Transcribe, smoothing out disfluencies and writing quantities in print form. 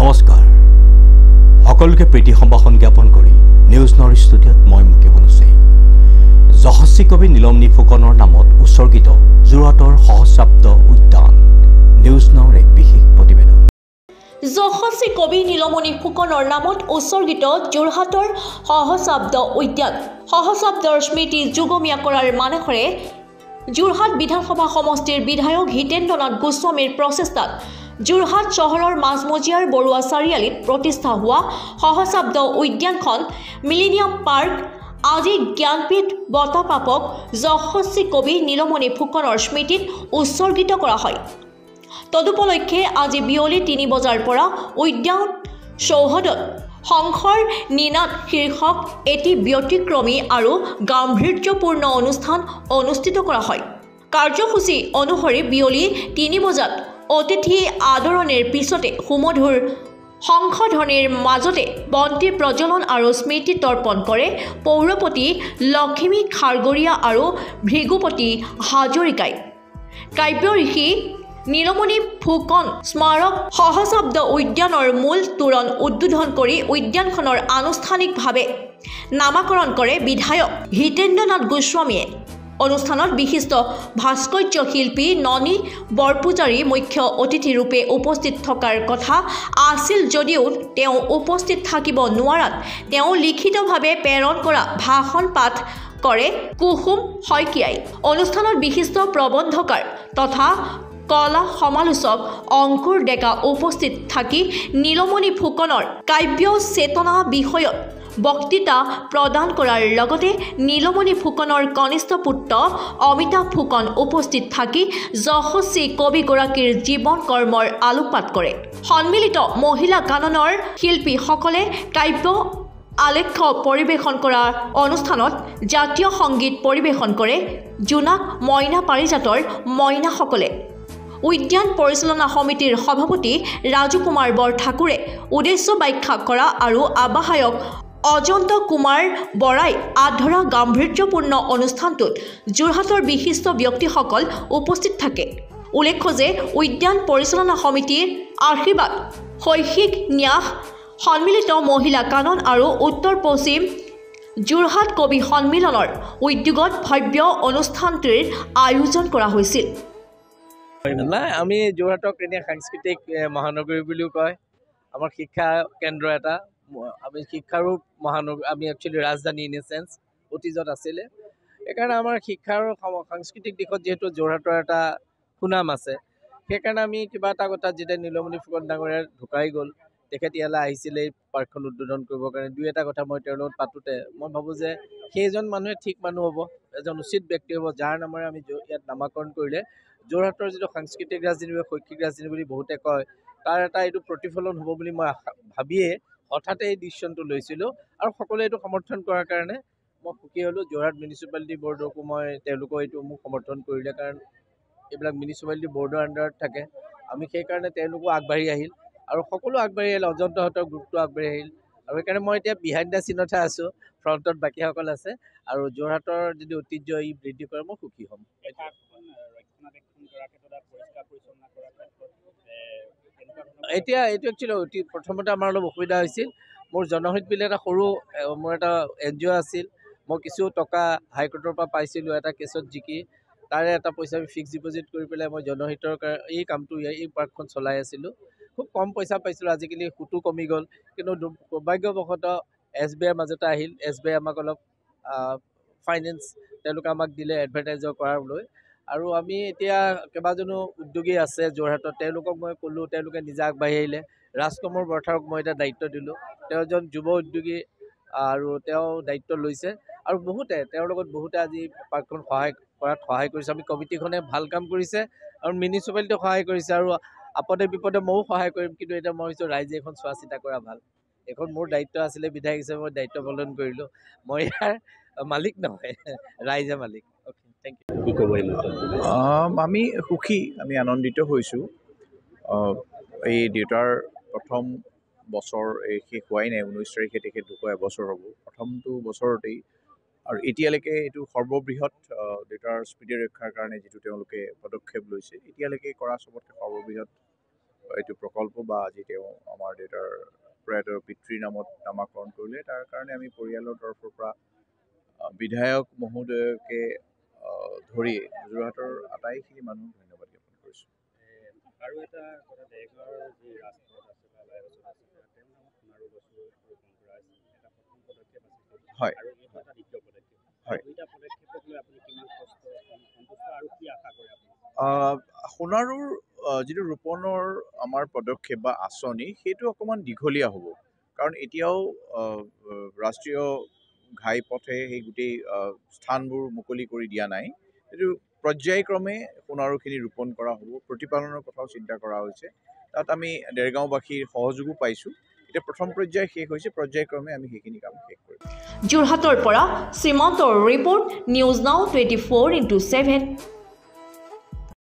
নমস্কাৰ সকলোকে প্ৰীতি সম্ভাষণ জ্ঞাপন কৰি নিউজ নৰ্থ ষ্টুডিঅ'ত মই মুকেশ অনুসেই যশস্বী কবি নীলমণি ফুকনৰ নামত উৎসৰ্গিত যোৰহাটৰ সহস্ৰাব্দ উদ্যান নিউজ নৰ্থ এক বিশেষ প্ৰতিবেদন যশস্বী কবি নীলমণি ফুকনৰ নামত উৎসৰ্গিত যোৰহাটৰ সহস্ৰাব্দ উদ্যান সহস্ৰাব্দৰ স্মৃতি যুগমীয়া কৰাৰ মানসেৰে যোৰহাট বিধানসভা সমষ্টিৰ বিধায়ক হিতেন্দ্ৰনাথ গোস্বামীৰ প্ৰচেষ্টাত যোৰহাট চহৰৰ মাজমজিয়াৰ বৰুৱা চাৰিআলিত প্ৰতিষ্ঠা হোৱা সহস্ৰাব্দ উদ্যানখন মিলেনিয়াম পাৰ্ক আজি জ্ঞানপীঠ বঁটা প্ৰাপক যশস্বী কবি নীলমণি ফুকনৰ স্মৃতিত উৎসৰ্গিত কৰা হয়। তদুপলক্ষে আজি বিয়লি ৩ বজাৰ পৰা উদ্যান চৌহদত শংকৰ নিনাদ শীৰ্ষক এটি ব্যতিক্ৰমী আৰু গাম্ভীৰ্যপূৰ্ণ অনুষ্ঠান অনুষ্ঠিত কৰা হয়। কাৰ্যসূচী অনুসৰি বিয়লি ৩ বজাত অতিথি আদৰণিৰ পিছতে সুমধুৰ শংখধ্বনিৰ মাজতে বন্তি প্ৰজ্বলন আৰু স্মৃতি তৰ্পণ কৰে পৌৰপতি লক্ষ্মী খাৰগৰীয়া আৰু ভৃগুপতি হাজৰিকাই। কাব্য ঋষি নীলমণি ফুকন স্মাৰক সহস্ৰাব্দ উদ্যানৰ মূল তোৰণ উদ্বোধন কৰি উদ্যানখনৰ আনুষ্ঠানিকভাৱে নামাকৰণ কৰে বিধায়ক হিতেন্দ্ৰনাথ গোস্বামীয়ে। অনুষ্ঠানত বিশিষ্ট ভাস্কৰ্য শিল্পী ননী বৰপূজাৰী মুখ্য অতিথি ৰূপে উপস্থিত থকাৰ কথা আছিল যদিও তেওঁ উপস্থিত থাকিব নোৱাৰাত তেওঁ লিখিতভাৱে প্ৰেৰণ কৰা ভাষণ পাঠ কৰে কুসুম শইকীয়াই। অনুষ্ঠানত বিশিষ্ট প্ৰবন্ধকাৰ তথা কলা সমালোচক অংকুৰ ডেকা উপস্থিত থাকি নীলমণি ফুকনৰ কাব্য চেতনা বিষয়ত বক্তৃতা প্ৰদান কৰাৰ লগতে নীলমণি ফুকনৰ কনিষ্ঠ পুত্ৰ অমিতাভ ফুকন উপস্থিত থাকি যশস্বী কবিগৰাকীৰ জীৱন কৰ্মৰ আলোকপাত কৰে। সন্মিলিত মহিলা গানৰ শিল্পীসকলে কাব্য আলেখ্য পৰিৱেশন কৰা অনুষ্ঠানত জাতীয় সংগীত পৰিৱেশন কৰে জোনাক মইনা পাৰিজাতৰ মইনাসকলে। উদ্যান পৰিচালনা সমিতিৰ সভাপতি ৰাজু কুমাৰ বৰঠাকুৰে উদ্দেশ্য ব্যাখ্যা কৰা আৰু আবাহক অজন্ত কুমাৰ বৰাই আধৰা গাম্ভীৰ্যপূৰ্ণ অনুষ্ঠানটোত যোৰহাটৰ বিশিষ্ট ব্যক্তিসকল উপস্থিত থাকে। উল্লেখ্য যে উদ্যান পৰিচালনা সমিতিৰ আশীৰ্বাদ শৈক্ষিক ন্যাস সন্মিলিত মহিলা কানন আৰু উত্তৰ পশ্চিম যোৰহাট কবি সন্মিলনৰ উদ্যোগত ভব্য অনুষ্ঠানটিৰ আয়োজন কৰা হৈছিল। নাই আমি যোৰহাটক এনে সাংস্কৃতিক মহানগৰী বুলিও কয়। আমাৰ শিক্ষা কেন্দ্ৰ এটা আমি শিক্ষাৰো মহানগৰী আমি একচুৱেলি ৰাজধানী ইন এ চেন্স অতীজত আছিলে। সেইকাৰণে আমাৰ শিক্ষাৰ সাংস্কৃতিক দিশত যিহেতু যোৰহাটৰ এটা সুনাম আছে সেইকাৰণে আমি কিবা এটা কথা যেতিয়া নীলমণি ফুকন ডাঙৰীয়া ঢুকাই গ'ল তেখেত ইয়ালৈ আহিছিলে এই পাৰ্কখন উদ্বোধন কৰিবৰ কাৰণে দুই এটা কথা মই তেওঁৰ লগত পাতোঁতে মই ভাবোঁ যে সেইজন মানুহে ঠিক মানুহ হ'ব, এজন উচিত ব্যক্তি হ'ব যাৰ নামেৰে আমি ইয়াত নামাকৰণ কৰিলে যোৰহাটৰ যিটো সাংস্কৃতিক ৰাজধানী বা শৈক্ষিক ৰাজধানী বুলি বহুতে কয় তাৰ এটা এইটো প্ৰতিফলন হ'ব বুলি মই ভাবিয়ে হঠাতে এই ডিচিশ্যনটো লৈছিলোঁ আৰু সকলোৱে এইটো সমৰ্থন কৰাৰ কাৰণে মই সুখী হ'লোঁ। যোৰহাট মিউনিচিপালিটি বৰ্ডকো মই তেওঁলোকেও এইটো মোক সমৰ্থন কৰিলে কাৰণ এইবিলাক মিউনিচিপালিটি বৰ্ডৰ আণ্ডাৰত থাকে। আমি সেইকাৰণে তেওঁলোকো আগবাঢ়ি আহিল আৰু সকলো আগবাঢ়ি আহিল, অজন্তহঁতৰ গ্ৰুপটো আগবাঢ়ি আহিল আৰু সেইকাৰণে মই এতিয়া বিহাইণ্ড দ্য চিনতহে আছোঁ, ফ্ৰণ্টত বাকীসকল আছে আৰু যোৰহাটৰ যদি ঐতিহ্য ই বৃদ্ধি কৰে মই সুখী হ'ম। এতিয়া এইটো একচুৱেলি প্ৰথমতে আমাৰ অলপ অসুবিধা হৈছিল। মোৰ জনহিত বুলি এটা সৰু মোৰ এটা NGO আছিল, মই কিছু টকা হাইকোৰ্টৰ পৰা পাইছিলোঁ এটা কেছত জিকি, তাৰে এটা পইচা আমি ফিক্স ডিপজিট কৰি পেলাই মই জনহিতৰ এই কামটো এই পাৰ্কখন চলাই আছিলোঁ। খুব কম পইচা পাইছিলোঁ, আজিকালি সুতো কমি গ'ল কিন্তু সৌভাগ্যবশতঃ SBI মাজতে আহিল, SBI আমাক অলপ ফাইনেন্স তেওঁলোকে আমাক দিলে এডভাৰটাইজৰ কৰালৈ আৰু আমি এতিয়া কেইবাজনো উদ্যোগী আছে যোৰহাটত, তেওঁলোকক মই ক'লোঁ, তেওঁলোকে নিজে আগবাঢ়ি আহিলে। ৰাজকমৰ বৰঠাৰক মই এটা দায়িত্ব দিলোঁ, তেওঁ এজন যুৱ উদ্যোগী আৰু তেওঁ দায়িত্ব লৈছে আৰু তেওঁৰ লগত বহুতে আজি পাৰ্কখন কৰাত সহায় কৰিছে। আমি কমিটিখনে ভাল কাম কৰিছে আৰু মিউনিচিপালিটিও সহায় কৰিছে আৰু আপদে বিপদে ময়ো সহায় কৰিম, কিন্তু এতিয়া মই ভাবিছোঁ ৰাইজে এখন চোৱা চিতা কৰা ভাল। এখন মোৰ দায়িত্ব আছিলে, বিধায়ক হিচাপে মই দায়িত্ব পালন কৰিলোঁ। মই ইয়াৰ মালিক নহয়, ৰাইজে মালিক। আমি সুখী, আমি আনন্দিত হৈছোঁ। এই দেউতাৰ প্ৰথম বছৰ শেষ হোৱাই নাই, 19 তাৰিখে তেখেত ঢুকুৱা এবছৰ হ'ব। প্ৰথমটো বছৰতেই আৰু এতিয়ালৈকে এইটো সৰ্ববৃহৎ দেউতাৰ স্মৃতি ৰক্ষাৰ কাৰণে যিটো তেওঁলোকে পদক্ষেপ লৈছে, এতিয়ালৈকে কৰা চবতকৈ সৰ্ববৃহৎ এইটো প্ৰকল্প বা আজি তেওঁ আমাৰ দেউতাৰ প্ৰয়াত পিতৃৰ নামত নামাকৰণ কৰিলে তাৰ কাৰণে আমি পৰিয়ালৰ তৰফৰ পৰা বিধায়ক মহোদয়কে ধৰি যোৰহাটৰ আটাইখিনি মানুহ ধন্যবাদ জ্ঞাপন কৰিছোঁ। আৰু এটা কথা দেশৰ যি ৰাজপথ আছে বা বায়ুপথ আছে তেওঁৰ নামত সোণাৰু গছো ৰোপণ কৰা হৈছে এটা প্ৰথম পদক্ষেপ আছিল হয় আৰু এইটো এটা দ্বিতীয় পদক্ষেপ হয় দুইটা পদক্ষেপক লৈ আপুনি কিমান সন্তুষ্ট আৰু কি আশা কৰে আপুনি? সোণাৰুৰ যিটো ৰোপণৰ আমাৰ পদক্ষেপ বা আঁচনি সেইটো অকণমান দীঘলীয়া হ'ব কাৰণ এতিয়াও ৰাষ্ট্ৰীয় ঘাইপথে সেই গোটেই স্থানবোৰ মুকলি কৰি দিয়া নাই। এইটো পৰ্যায়ক্ৰমে সোণাৰুখিনি ৰোপণ কৰা হ'ব, প্ৰতিপালনৰ কথাও চিন্তা কৰা হৈছে। তাত আমি দেৰগাঁওবাসীৰ সহযোগো পাইছোঁ। এতিয়া প্ৰথম পৰ্যায় শেষ হৈছে, পৰ্যায়ক্ৰমে আমি সেইখিনি কাম শেষ কৰিম। যোৰহাটৰ পৰা শ্ৰীমন্তৰ ৰিপৰ্ট, নিউজ নাও 24/7।